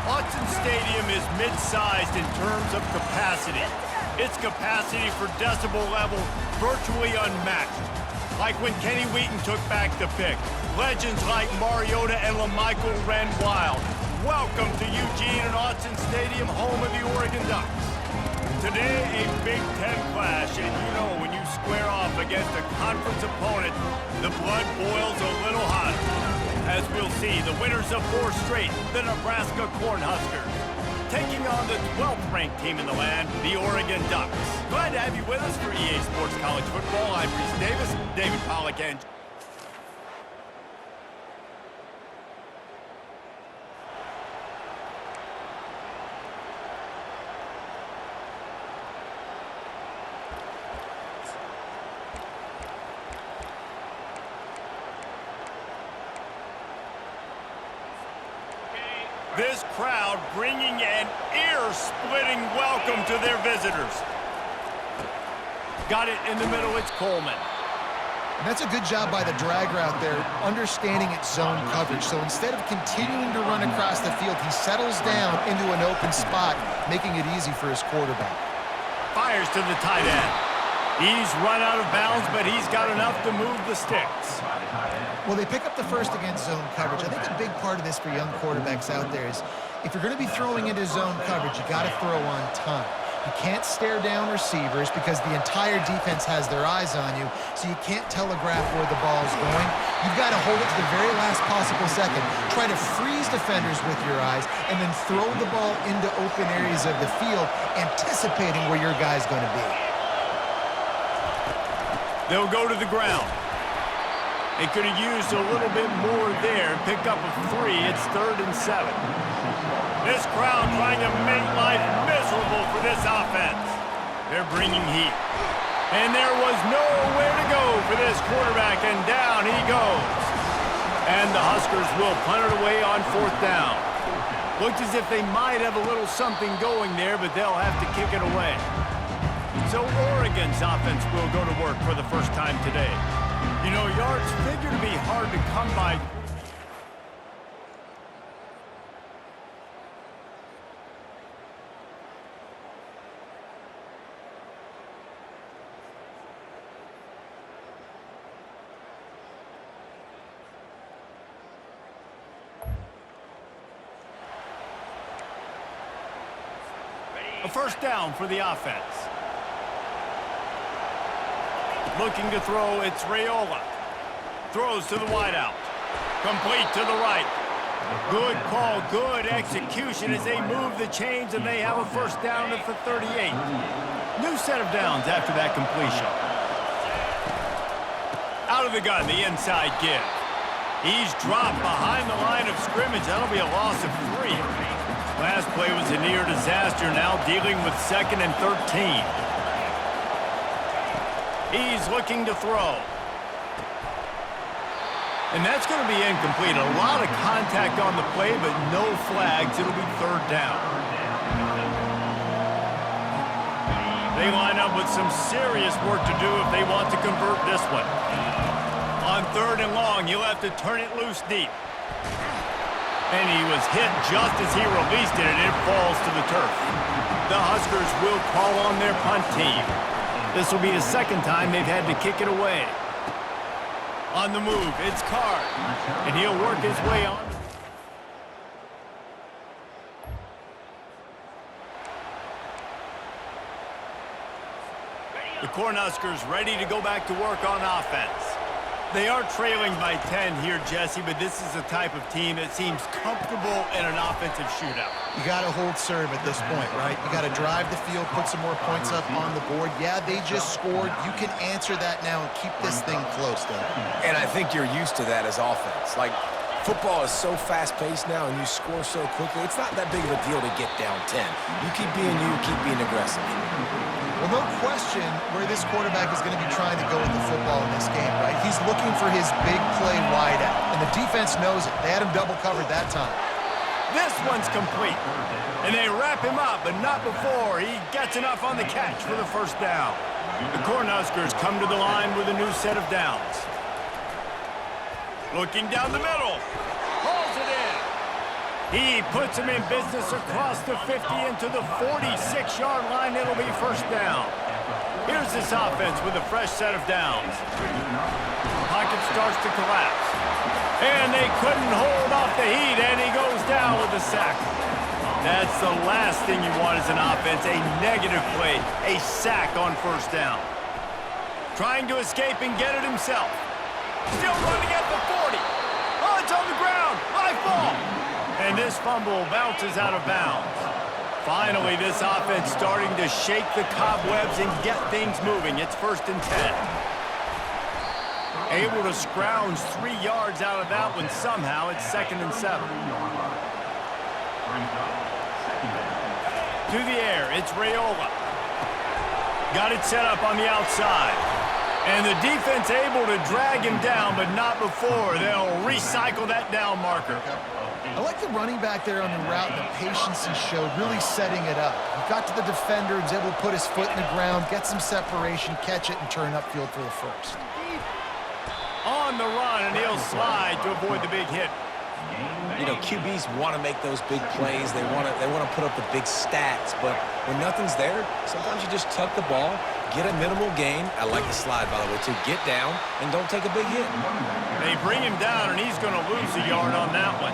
Autzen Stadium is mid-sized in terms of capacity. Its capacity for decibel level virtually unmatched. Like when Kenny Wheaton took back the pick. Legends like Mariota and LaMichael ran wild. Welcome to Eugene and Autzen Stadium, home of the Oregon Ducks. Today, a Big Ten clash, and you know when you square off against a conference opponent, the blood boils a little hotter. As we'll see, the winners of 4 straight, the Nebraska Cornhuskers, taking on the 12th-ranked team in the land, the Oregon Ducks. Glad to have you with us for EA Sports College Football. I'm Reese Davis, David Pollack, and this crowd bringing an ear-splitting welcome to their visitors. Got it in the middle, it's Coleman. And that's a good job by the drag route there, understanding its zone coverage. So instead of continuing to run across the field, he settles down into an open spot, making it easy for his quarterback. Fires to the tight end. He's run out of bounds, but he's got enough to move the sticks. Well, they pick up the first against zone coverage. I think a big part of this for young quarterbacks out there is if you're going to be throwing into zone coverage, you got to throw on time. You can't stare down receivers because the entire defense has their eyes on you, so you can't telegraph where the ball's going. You've got to hold it to the very last possible second. Try to freeze defenders with your eyes, and then throw the ball into open areas of the field, anticipating where your guy's going to be. They'll go to the ground. They could have used a little bit more there and picked up a 3. It's 3rd and 7. This crowd trying to make life miserable for this offense. They're bringing heat. And there was nowhere to go for this quarterback, and down he goes. And the Huskers will punt it away on 4th down. Looks as if they might have a little something going there, but they'll have to kick it away. So Oregon's offense will go to work for the first time today. You know, yards figure to be hard to come by. A first down for the offense. Looking to throw, it's Raiola. Throws to the wideout. Complete to the right. Good call, good execution as they move the chains, and they have a first down at the 38. New set of downs after that completion. Out of the gun, the inside give. He's dropped behind the line of scrimmage. That'll be a loss of 3. Last play was a near disaster, now dealing with 2nd and 13. He's looking to throw. And that's going to be incomplete. A lot of contact on the play, but no flags. It'll be 3rd down. They line up with some serious work to do if they want to convert this one. On 3rd and long, you'll have to turn it loose deep. And he was hit just as he released it, and it falls to the turf. The Huskers will call on their punt team. This will be the 2nd time they've had to kick it away. On the move, it's Card, and he'll work his way on. The Cornhuskers ready to go back to work on offense. They are trailing by 10 here, Jesse, but this is the type of team that seems comfortable in an offensive shootout. You got to hold serve at this point, right? You got to drive the field, put some more points up on the board. Yeah, they just scored. You can answer that now and keep this thing close, though. And I think you're used to that as offense. Like, football is so fast-paced now, and you score so quickly, it's not that big of a deal to get down 10. You keep being aggressive. Well, no question where this quarterback is going to be trying to go with the football in this game, right? He's looking for his big play wide out, and the defense knows it. They had him double covered that time. This one's complete, and they wrap him up, but not before he gets enough on the catch for the first down. The Cornhuskers come to the line with a new set of downs. Looking down the middle. Hauls it in. He puts him in business across the 50 into the 46-yard line. It'll be first down. Here's this offense with a fresh set of downs. Pocket starts to collapse. And they couldn't hold off the heat, and he goes down with a sack. That's the last thing you want as an offense, a negative play, a sack on first down. Trying to escape and get it himself. Still running at the 40. Oh, it's on the ground. High ball. And this fumble bounces out of bounds. Finally, this offense starting to shake the cobwebs and get things moving. It's 1st and 10. Able to scrounge 3 yards out of that one somehow. It's 2nd and 7. To the air, it's Raiola. Got it set up on the outside. And the defense able to drag him down, but not before. They'll recycle that down marker. I like the running back there on the route and the patience he showed, really setting it up. He got to the defender, was able to put his foot in the ground, get some separation, catch it, and turn upfield for the first. On the run, and he'll slide to avoid the big hit. You know, QBs want to make those big plays. They want to put up the big stats. But when nothing's there, sometimes you just tuck the ball, get a minimal gain. I like the slide, by the way, to get down and don't take a big hit. They bring him down, and he's going to lose a yard on that one.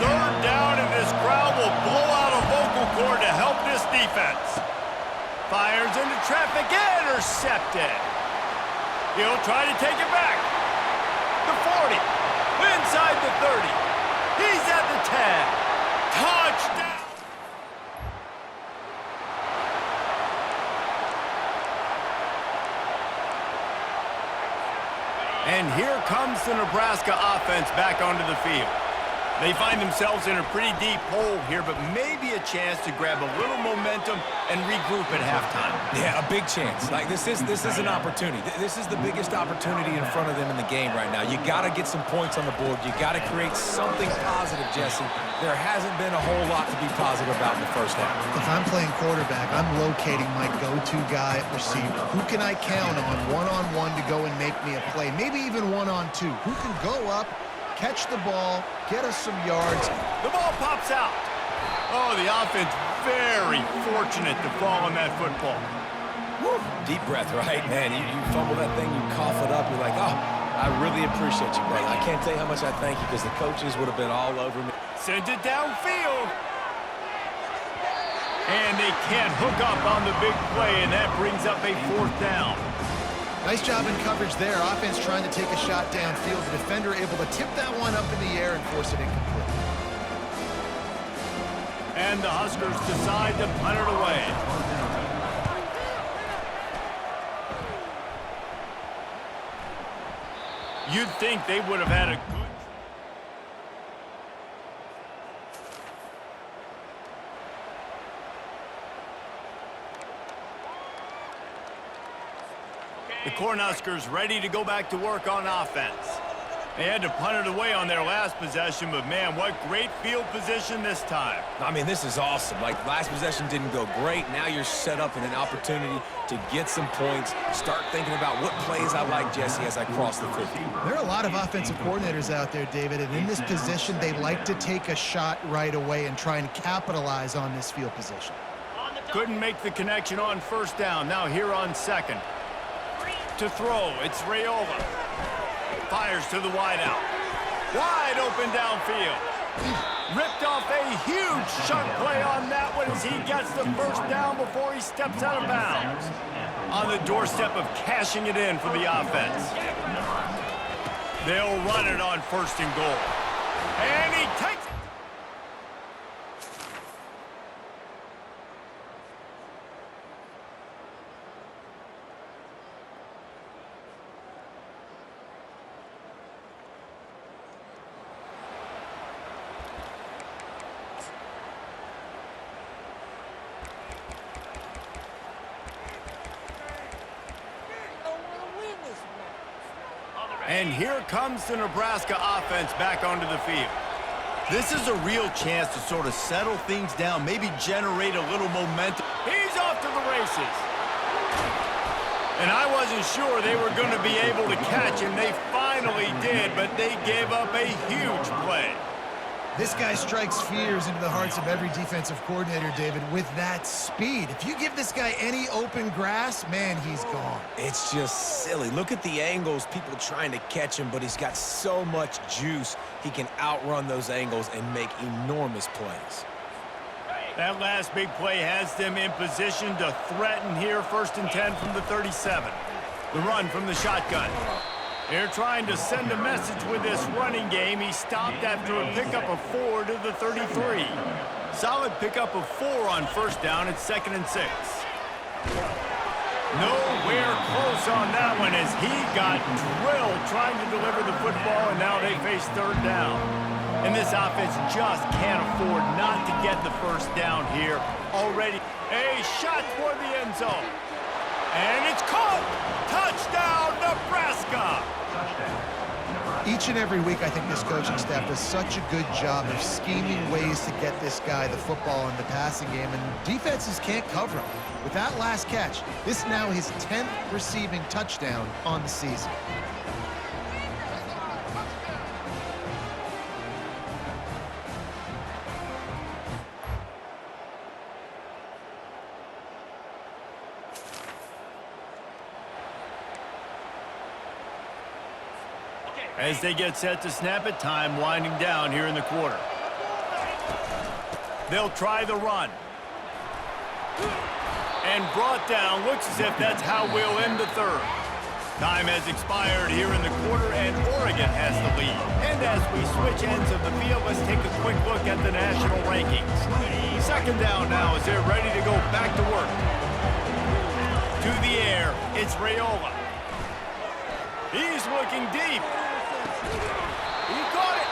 3rd down, and this crowd will blow out a vocal cord to help this defense. Fires into traffic, intercepted. He'll try to take it back. The 40. Inside the 30. He's at the 10. Touchdown! And here comes the Nebraska offense back onto the field. They find themselves in a pretty deep hole here, but maybe a chance to grab a little momentum and regroup at halftime. Yeah, a big chance. Like, this is an opportunity. This is the biggest opportunity in front of them in the game right now. You got to get some points on the board. You got to create something positive, Jesse. There hasn't been a whole lot to be positive about in the first half. If I'm playing quarterback, I'm locating my go-to guy at receiver. Who can I count on one-on-one to go and make me a play? Maybe even one-on-two. Who can go up, catch the ball, get us some yards. The ball pops out. Oh, the offense very fortunate to fall on that football. Woo. Deep breath, right? Man, you fumble that thing, you cough it up, you're like, oh, I really appreciate you, brother. I can't tell you how much I thank you because the coaches would have been all over me. Sends it downfield. And they can't hook up on the big play, and that brings up a 4th down. Nice job in coverage there. Offense trying to take a shot downfield. The defender able to tip that one up in the air and force it incomplete. And the Huskers decide to punt it away. You'd think they would have had a good... The Cornhuskers ready to go back to work on offense. They had to punt it away on their last possession, but man, what great field position this time. I mean, this is awesome. Like, last possession didn't go great. Now you're set up in an opportunity to get some points, start thinking about what plays I like, Jesse, as I cross the 50. There are a lot of offensive coordinators out there, David, and in this position, they like to take a shot right away and try and capitalize on this field position. Couldn't make the connection on first down. Now here on 2nd. To throw, it's Raiola. Fires to the wideout. Wide open downfield. Ripped off a huge chunk play on that one as he gets the first down before he steps out of bounds. On the doorstep of cashing it in for the offense. They'll run it on 1st and goal. And he takes it. And here comes the Nebraska offense back onto the field. This is a real chance to sort of settle things down, maybe generate a little momentum. He's off to the races. And I wasn't sure they were going to be able to catch him. They finally did, but they gave up a huge play. This guy strikes fears into the hearts of every defensive coordinator, David, with that speed. If you give this guy any open grass, man, he's gone. It's just silly. Look at the angles, people trying to catch him, but he's got so much juice. He can outrun those angles and make enormous plays. That last big play has them in position to threaten here. 1st and 10 from the 37. The run from the shotgun. They're trying to send a message with this running game. He stopped after a pickup of 4 to the 33. Solid pickup of 4 on 1st down. It's 2nd and 6. Nowhere close on that one as he got drilled trying to deliver the football, and now they face 3rd down. And this offense just can't afford not to get the 1st down here. Already a shot toward the end zone. And it's caught! Touchdown, Nebraska! Each and every week, I think this coaching staff does such a good job of scheming ways to get this guy the football in the passing game, and defenses can't cover him. With that last catch, this is now his 10th receiving touchdown on the season. As they get set to snap it, time winding down here in the quarter. They'll try the run. And brought down. Looks as if that's how we'll end the 3rd. Time has expired here in the quarter, and Oregon has the lead. And as we switch ends of the field, let's take a quick look at the national rankings. 2nd down now as they're ready to go back to work. To the air, it's Raiola. He's looking deep. He caught it.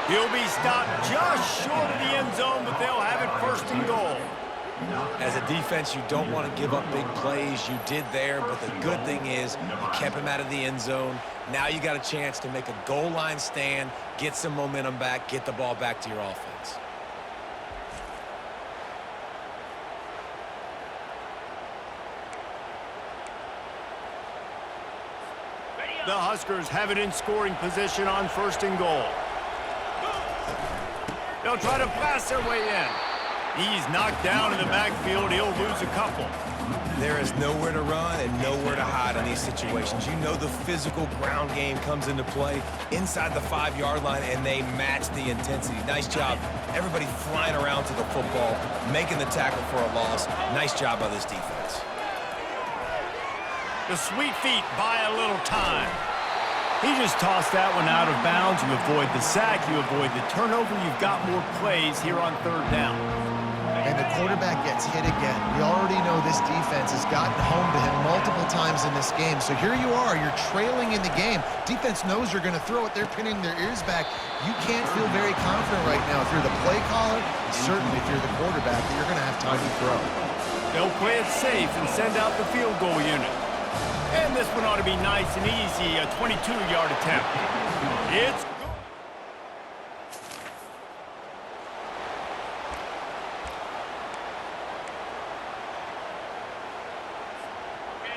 He'll be stopped just short of the end zone, but they'll have it 1st and goal. As a defense, you don't want to give up big plays. You did there, but the good thing is you kept him out of the end zone. Now you got a chance to make a goal line stand, get some momentum back, get the ball back to your offense. The Huskers have it in scoring position on 1st and goal. They'll try to blast their way in. He's knocked down in the backfield. He'll lose a couple. There is nowhere to run and nowhere to hide in these situations. You know the physical ground game comes into play inside the 5-yard line, and they match the intensity. Nice job. Everybody flying around to the football, making the tackle for a loss. Nice job by this defense. The sweet feet buy a little time. He just tossed that one out of bounds. You avoid the sack, you avoid the turnover. You've got more plays here on 3rd down. And the quarterback gets hit again. We already know this defense has gotten home to him multiple times in this game. So here you are, you're trailing in the game. Defense knows you're going to throw it. They're pinning their ears back. You can't feel very confident right now if you're the play caller, certainly if you're the quarterback, that you're going to have time to throw. They'll play it safe and send out the field goal unit. And this one ought to be nice and easy, a 22-yard attempt. It's good.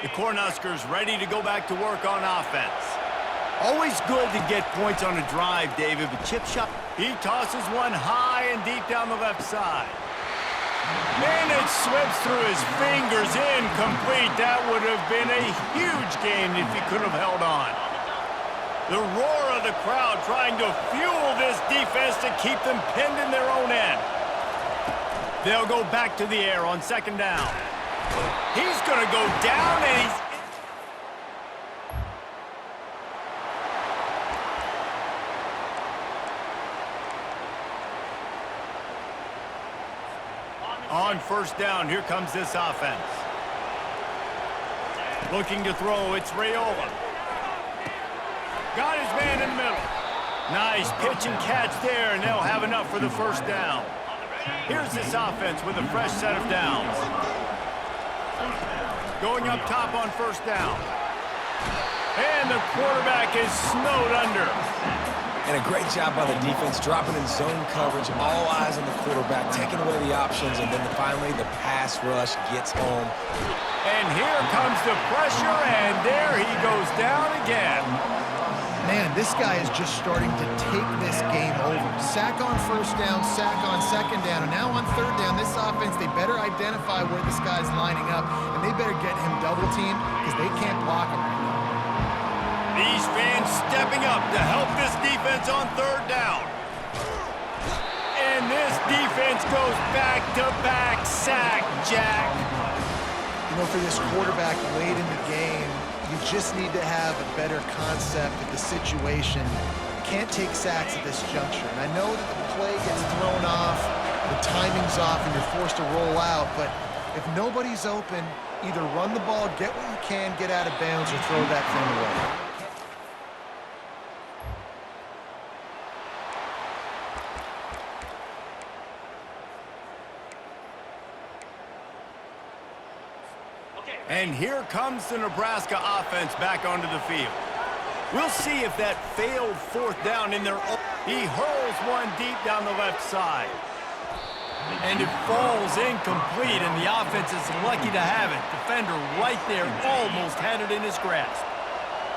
The Cornhuskers ready to go back to work on offense. Always good to get points on a drive, David, but chip shot. He tosses one high and deep down the left side. And it slips through his fingers, incomplete. That would have been a huge game if he could have held on. The roar of the crowd trying to fuel this defense to keep them pinned in their own end. They'll go back to the air on 2nd down. He's going to go down, and he's... On 1st down, here comes this offense. Looking to throw, it's Raiola. Got his man in the middle. Nice pitch and catch there, and they'll have enough for the 1st down. Here's this offense with a fresh set of downs. Going up top on 1st down. And the quarterback is snowed under. And a great job by the defense, dropping in zone coverage, all eyes on the quarterback, taking away the options, and then finally the pass rush gets home. And here comes the pressure, and there he goes down again. Man, this guy is just starting to take this game over. Sack on first down, sack on second down, and now on third down, this offense, they better identify where this guy's lining up, and they better get him double-teamed because they can't block him right now. These fans stepping up to help this defense on third down. And this defense goes back-to-back sack, Jack. You know, for this quarterback late in the game, you just need to have a better concept of the situation. Can't take sacks at this juncture. And I know that the play gets thrown off, the timing's off, and you're forced to roll out. But if nobody's open, either run the ball, get what you can, get out of bounds, or throw that thing away. And here comes the Nebraska offense back onto the field. We'll see if that failed fourth down in their own. He hurls one deep down the left side. And it falls incomplete, and the offense is lucky to have it. Defender right there almost had it in his grasp.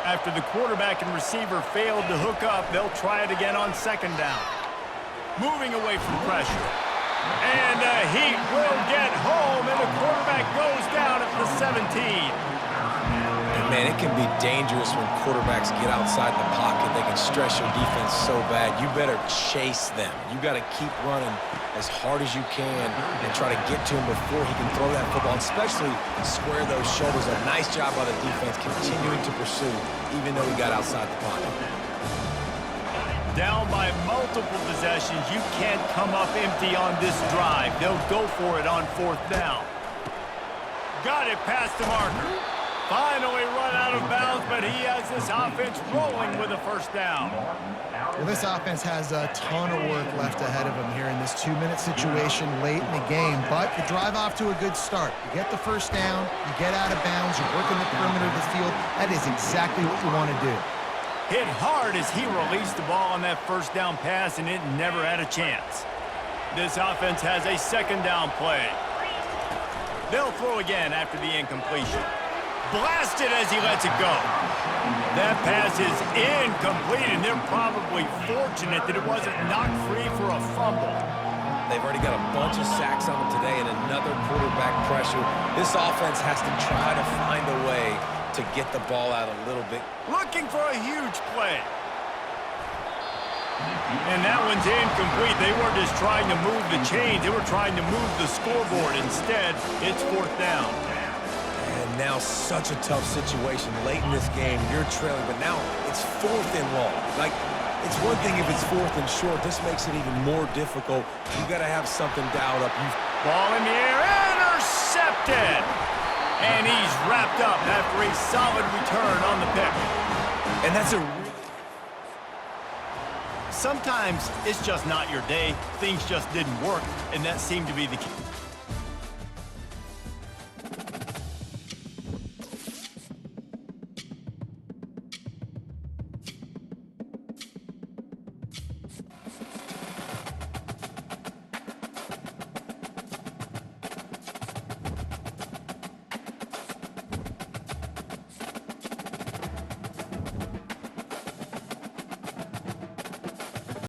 After the quarterback and receiver failed to hook up, they'll try it again on second down. Moving away from pressure. And the Heat will get home, and the quarterback goes down at the 17. And man, it can be dangerous when quarterbacks get outside the pocket. They can stress your defense so bad. You better chase them. You got to keep running as hard as you can and try to get to him before he can throw that football, especially square those shoulders. A nice job by the defense continuing to pursue, even though he got outside the pocket. Down by multiple possessions, you can't come up empty on this drive. They'll go for it on fourth down. Got it past the marker. Finally run out of bounds, but he has this offense rolling with a first down. Well, this offense has a ton of work left ahead of them here in this 2-minute situation late in the game, but you drive off to a good start. You get the first down, you get out of bounds, you're working the perimeter of the field. That is exactly what you want to do. Hit hard as he released the ball on that first down pass, and it never had a chance. This offense has a second down play. They'll throw again after the incompletion. Blasted as he lets it go. That pass is incomplete, and they're probably fortunate that it wasn't knocked free for a fumble. They've already got a bunch of sacks on them today and another quarterback pressure. This offense has to try to find a way to get the ball out a little bit. Looking for a huge play. And that one's incomplete. They weren't just trying to move the chains. They were trying to move the scoreboard. Instead, it's fourth down. And now such a tough situation late in this game. You're trailing, but now it's fourth and long. Like, it's one thing if it's fourth and short. This makes it even more difficult. You got to have something dialed up. Ball in the air, intercepted. And he's wrapped up after a solid return on the pick. And that's Sometimes it's just not your day. Things just didn't work, and that seemed to be the case.